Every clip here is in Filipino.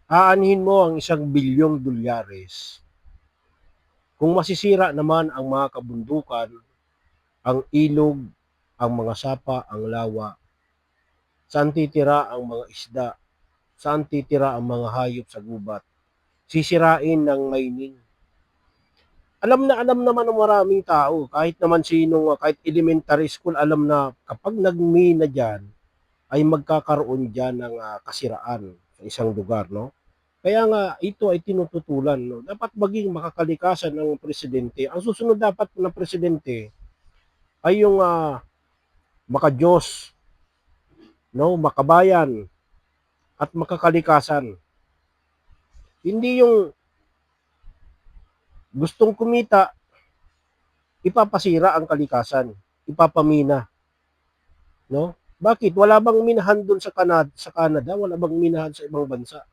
Aanhin mo ang $1 bilyon kung masisira naman ang mga kabundukan, ang ilog, ang mga sapa, ang lawa, saan titira ang mga isda, saan titira ang mga hayop sa gubat, sisirain ng mining. Alam na alam naman ng maraming tao, kahit naman sino, kahit elementary school, alam na kapag nagmina dyan, ay magkakaroon dyan ng kasiraan sa isang lugar, no? Kaya nga, ito ay tinututulan, no? Dapat maging makakalikasan ng presidente. Ang susunod dapat ng presidente ay yung maka-Diyos, no? Makabayan, at makakalikasan. Hindi yung gustong kumita, ipapasira ang kalikasan, ipapamina, no? Bakit? Wala bang minahan doon sa Canada? Wala bang minahan sa ibang bansa?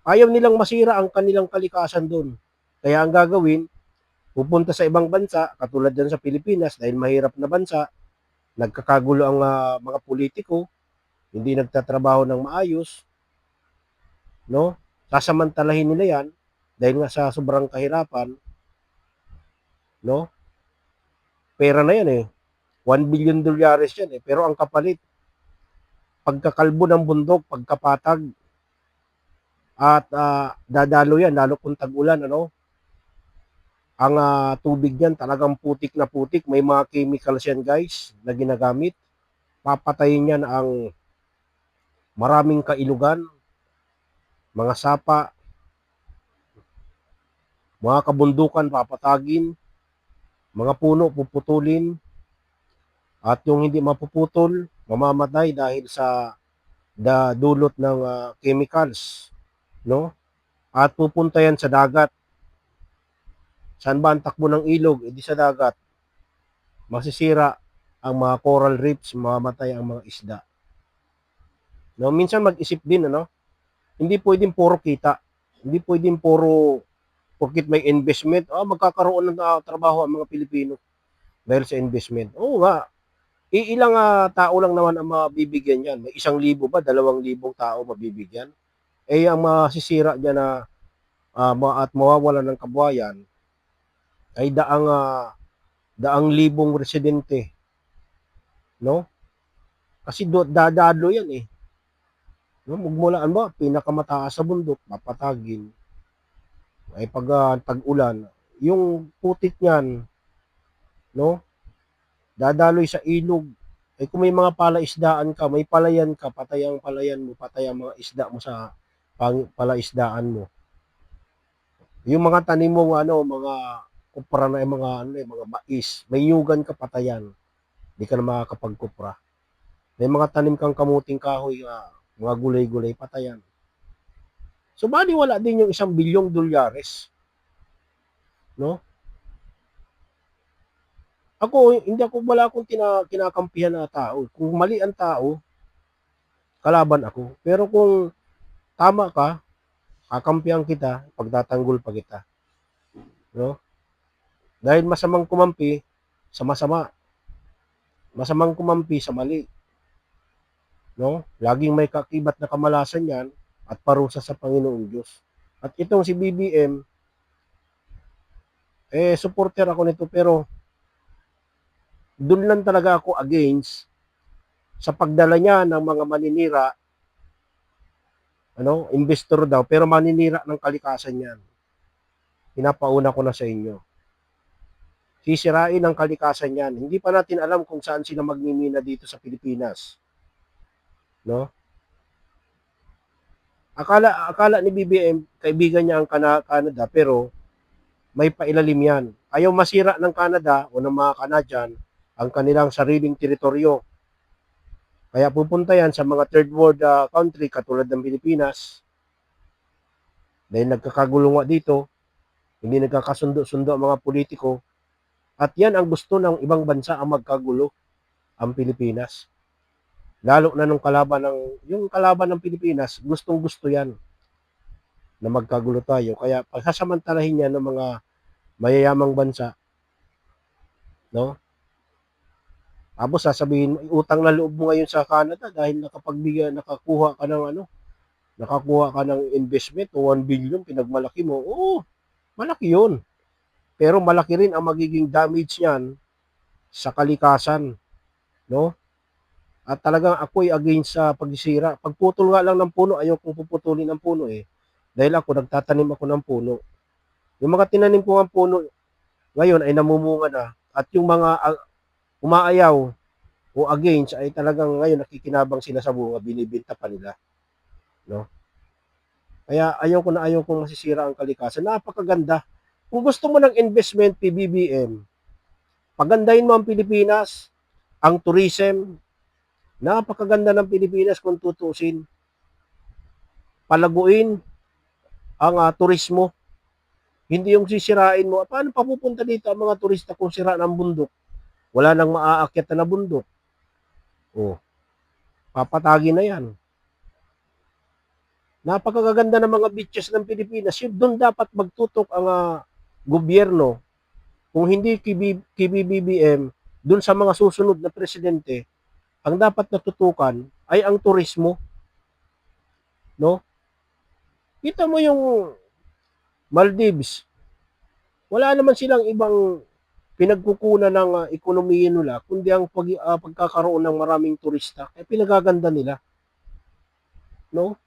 Ayaw nilang masira ang kanilang kalikasan doon. Kaya ang gagawin, pupunta sa ibang bansa, katulad dyan sa Pilipinas, dahil mahirap na bansa, nagkakagulo ang mga politiko, hindi nagtatrabaho ng maayos, no? Sasamantalahin nila yan, dahil nga sa sobrang kahirapan, no? Pera na yan eh. $1 billion yan eh. Pero ang kapalit, pagkakalbo ng bundok, pagkapatag, at dadalo yan, lalo kung tag-ulan, ano? Ang tubig niyan talagang putik na putik. May mga chemicals yan guys na ginagamit. Papatayin niyan ang maraming kailugan, mga sapa, mga kabundukan papatagin, mga puno puputulin, at yung hindi mapuputol, mamamatay dahil sa dulot ng chemicals, no? At pupunta yan sa dagat. Saan ba ang takbo ng ilog? Di sa dagat. Masisira ang mga coral reefs, mamamatay ang mga isda. No, minsan mag-isip din, ano? Hindi pwedeng puro kita. Hindi pwedeng puro porkit may investment, magkakaroon ng trabaho ang mga Pilipino dahil sa investment. Oo nga, ilang tao lang naman ang mabibigyan yan. May 1,000 ba, 2,000 tao mabibigyan. Eh, ang masisira dyan na at mawawalan ng kabuhayan ay daang libong residente, no? Kasi dadalo yan eh. No? Magmulaan ba, pinakamataas sa bundok, mapatagin. Ay pag tag-ulan, yung putik niyan, no? Dadaloy sa ilog. Ay kung may mga palaisdaan ka, may palayan ka, patay ang palayan mo, patay ang mga isda mo sa palaisdaan mo. Yung mga tanim mo, mga kupra na mga mais, may yugan ka, patayan. Hindi ka na makakapagkupra. May mga tanim kang kamuting kahoy, mga gulay-gulay, patayan. So, bali wala din yung $1 billion, no? Wala akong kinakampihan na tao. Kung mali ang tao, kalaban ako. Pero kung tama ka, kakampihan kita, pagtatanggol pa kita. No? Dahil masamang kumampi sa masama. Masamang kumampi sa mali. No? Laging may kakibat na kamalasan yan at parusa sa Panginoong Diyos. At itong si BBM, supporter ako nito pero doon lang talaga ako against sa pagdala niya ng mga maninira, investor daw, pero maninira ng kalikasan niyan. Pinapauna ko na sa inyo. Sisirain ang kalikasan niyan. Hindi pa natin alam kung saan sila magmimina dito sa Pilipinas. No? Akala ni BBM, kaibigan niya ang Canada, pero may pailalim yan. Ayaw masira ng Canada o ng mga Canadian ang kanilang sariling teritoryo. Kaya pupunta yan sa mga third world country katulad ng Pilipinas. Dahil nagkakagulo nga dito, hindi nagkakasundo-sundo ang mga politiko. At yan ang gusto ng ibang bansa ang magkagulo, ang Pilipinas. Lalo na yung kalaban ng Pilipinas, gustong-gusto yan na magkagulo tayo. Kaya pagsasamantalahin yan ng mga mayayamang bansa, no? Tapos sasabihin, utang na loob mo ngayon sa Canada dahil nakakuha ka ng nakakuha ka ng investment o 1 billion, pinagmalaki mo, oo, malaki yun. Pero malaki rin ang magiging damage niyan sa kalikasan, no? At talagang ako'y against sa pagsisira. Pagputol nga lang ng puno, ayaw kong puputulin ang puno eh. Dahil ako, nagtatanim ako ng puno. Yung mga tinanim ko ng puno, ngayon ay namumunga na. At yung mga umaayaw o against ay talagang ngayon nakikinabang sila sa bunga, binibenta pa nila. No? Kaya ayaw kong masisira ang kalikasan. Napakaganda. Kung gusto mo ng investment, PBBM, pagandahin mo ang Pilipinas, ang tourism, napakaganda ng Pilipinas kung tutusin. Palaguin ang turismo. Hindi yung sisirain mo. Paano papupunta dito ang mga turista kung sira ng bundok? Wala nang maaakyat na bundok. Oh, papatagi na yan. Napakaganda ng mga beaches ng Pilipinas. Yun, doon dapat magtutok ang gobyerno. Kung hindi KBBM, doon sa mga susunod na presidente, ang dapat natutukan ay ang turismo. No? Kita mo yung Maldives, wala naman silang ibang pinagkukunan ng ekonomiya nila, kundi ang pagkakaroon ng maraming turista. Kaya pinagaganda nila. No?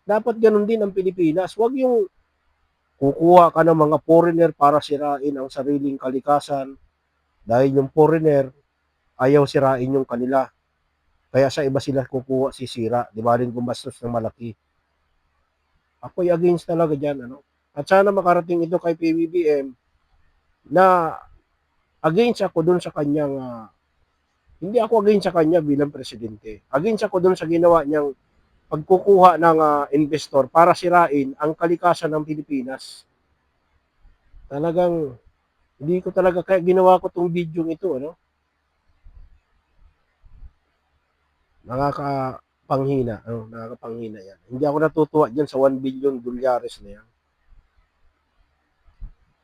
Dapat ganun din ang Pilipinas. Huwag yung kukuha ka ng mga foreigner para sirain ang sariling kalikasan dahil yung foreigner ayaw sirain yung kanila. Kaya sa iba sila kukuha, sisira. Di ba rin gumastos ng malaki. Ako'y against talaga dyan. Ano? At sana makarating ito kay PBBM na against ako dun sa kanyang hindi ako against sa kanya bilang presidente. Against ako dun sa ginawa niyang pagkukuha ng investor para sirain ang kalikasan ng Pilipinas. Talagang hindi ko talaga kaya ginawa ko tong video ito, ano? Nakakapanghina, ano? Nakakapanghina yan. Hindi ako natutuwa diyan sa 1 billion dolyares na yan.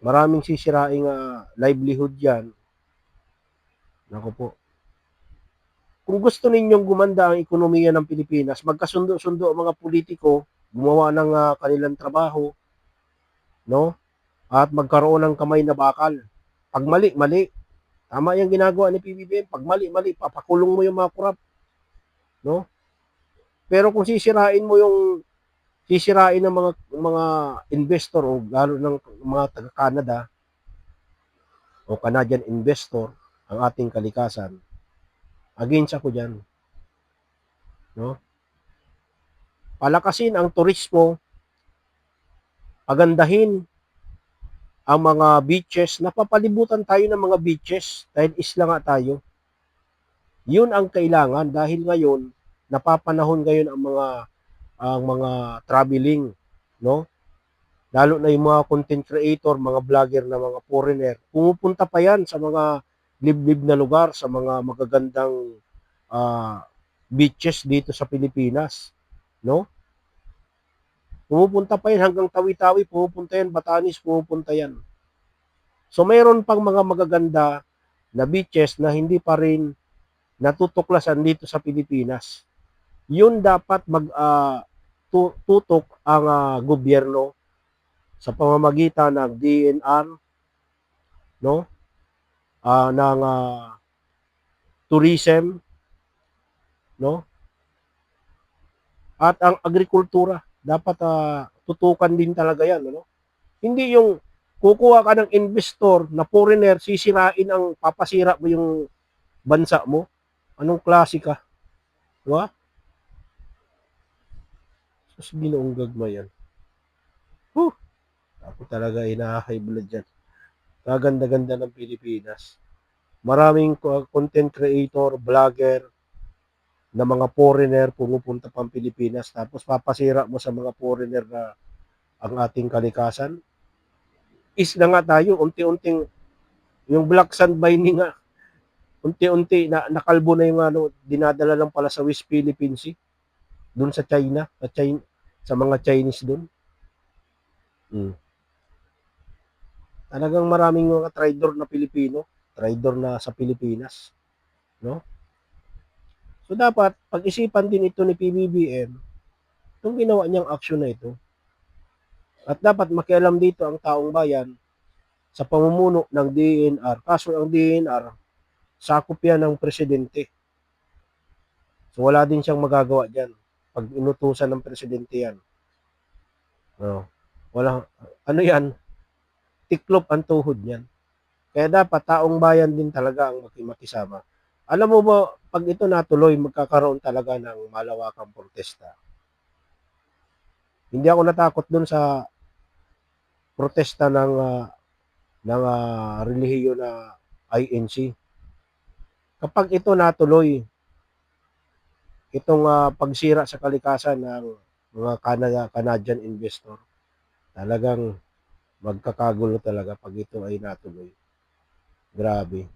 Maraming sisiraing livelihood yan. Nako po. Kung gusto ninyong gumanda ang ekonomiya ng Pilipinas, magkasundo-sundo ang mga politiko, gumawa ng kanilang trabaho, no? At magkaroon ng kamay na bakal. Pag mali, mali. Tama yung ginagawa ni PBBM. Pag mali, mali. Papakulong mo yung mga kurap. No? Pero kung sisirain ng mga investor o lalo ng mga taga-Canada o Canadian investor ang ating kalikasan, against ako diyan, no? Palakasin ang turismo, pagandahin ang mga beaches, napapalibutan tayo ng mga beaches dahil isla nga tayo. Yun ang kailangan dahil ngayon napapanahon ngayon ang mga traveling, no? Lalo na yung mga content creator, mga vlogger na mga foreigner. Pumupunta pa yan sa mga liblib na lugar, sa mga magagandang uh, beaches dito sa Pilipinas, no? Pumupunta pa yan hanggang Tawi-Tawi, pumupunta yan, Batanes, pumupunta yan. So mayroon pang mga magaganda na beaches na hindi pa rin natutuklasan dito sa Pilipinas. Yun dapat tutok ang gobyerno sa pamamagitan ng DNR, no? Ng tourism, no? At ang agrikultura dapat tutukan din talaga 'yan, no? Hindi yung kukuha ka ng investor na foreigner, sisirain ang papasira mo yung bansa mo. Anong klase ka? Di ba? Sus, Ginoong gagma yan. Ako talaga high blood dyan. Kaganda-ganda ng Pilipinas. Maraming content creator, vlogger, na mga foreigner pumupunta pang Pilipinas tapos papasira mo sa mga foreigner na ang ating kalikasan. Isla nga tayo, unti-unting yung black sand mining nga, unti-unti na nakalbo na yung dinadala lang pala sa West Philippine Sea, doon sa China, sa mga Chinese doon. Talagang maraming mga trader na Pilipino, trader na sa Pilipinas, no? So dapat pag-isipan din ito ni PBBM itong ginawa niyang aksyon na ito. At dapat makialam dito ang taong bayan sa pamumuno ng DENR. Kaso ang DENR, sakop yan ng presidente. So wala din siyang magagawa dyan pag inutusan ng presidente yan. Wala, ano yan, tiklop ang tuhod niyan. Kaya dapat taong bayan din talaga ang makisama. Alam mo ba, pag ito natuloy, magkakaroon talaga ng malawakang protesta. Hindi ako natakot dun sa protesta ng relihiyon na INC. Kapag ito natuloy, itong pagsira sa kalikasan ng mga Canadian investor, talagang magkakagulo talaga pag ito ay natuloy. Grabe.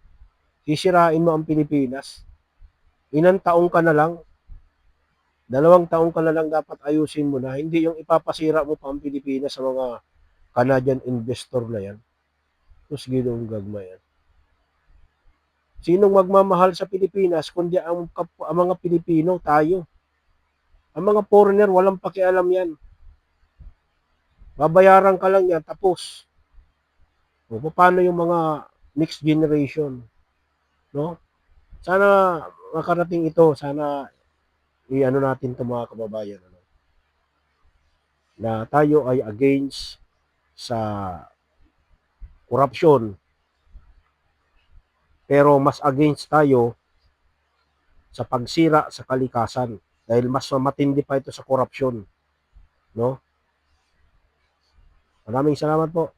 Sisirain mo ang Pilipinas. Ilang taong ka na lang, 2 taong ka na lang dapat ayusin mo na. Hindi yung ipapasira mo pa ang Pilipinas sa mga Canadian investor na yan. Tapos ginong gagma yan. Sinong magmamahal sa Pilipinas kundi ang mga Pilipino, tayo. Ang mga foreigner, walang pakialam yan. Babayaran ka lang yan, tapos. O, paano yung mga next generation? No? Sana makarating ito, sana i-ano natin ito mga kababayan. Na tayo ay against sa corruption. Pero mas against tayo sa pagsira sa kalikasan dahil mas matindi pa ito sa corruption, no? Maraming salamat po.